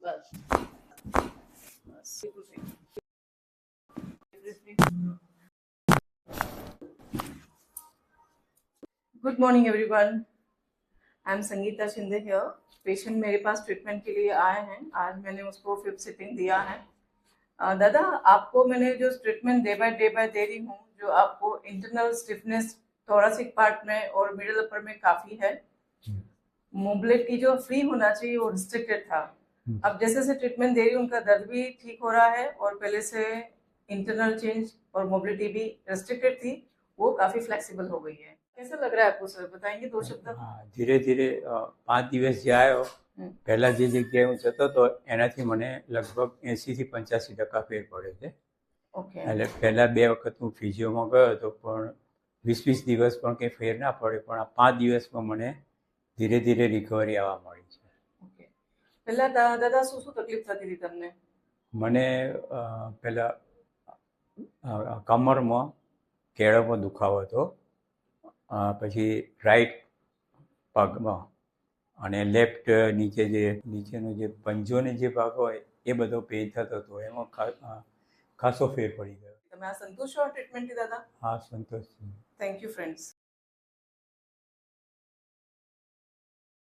Bus bus good morning everyone. I am Sangeeta Shinde here. Patient मेरे पास treatment के लिए आए हैं। आज मैंने उसको 5th सिटिंग दिया है। दादा, आपको मैंने जो ट्रीटमेंट डे बाय दे रही हूँ, जो आपको इंटरनल स्टिफनेस थोरासिक पार्ट में और मिडिल अपर में काफी है, मोबिलिटी जो फ्री होना चाहिए वो रिस्ट्रिक्टेड था। अब जैसे जैसे ट्रीटमेंट दे रही हूँ उनका दर्द भी ठीक हो रहा है और पहले से इंटरनल चेंज और मोबिलिटी भी रेस्ट्रिक्टेड थी, वो काफी फ्लेक्सिबल हो गई है। कैसा लग रहा है आपको सर, बताएंगे 2 शब्द? ધીરે ધીરે 5 દિવસ જે આવ્યો પહેલા જે જગ્યાએ હું જતો હતો એનાથી મને લગભગ 80 થી 85% ફેર પડે છે. ઓકે, એટલે પહેલા 2 વખત હું ફિઝિયોમાં ગયો હતો પણ 20-20 દિવસ પણ કંઈ ફેર ના પડે, પણ આ 5 દિવસમાં મને ધીરે ધીરે રિકવરી આવવા મળી છે. ઓકે. પહેલા દાદા શું શું તકલીફ થતી હતી તમને? મને પહેલા કમરમાં કેળવમાં દુખાવો હતો, પછી રાઈટ પગમાં અને લેફ્ટ નીચેનો જે પંજોને જે ભાગ હોય એ બધો પેઇન થતો હતો. એમાં ખાસો ફેર પડી ગયો. તમે આ સંતોષ છો ટ્રીટમેન્ટથી દાદા? હા, સંતોષ. Thank you friends.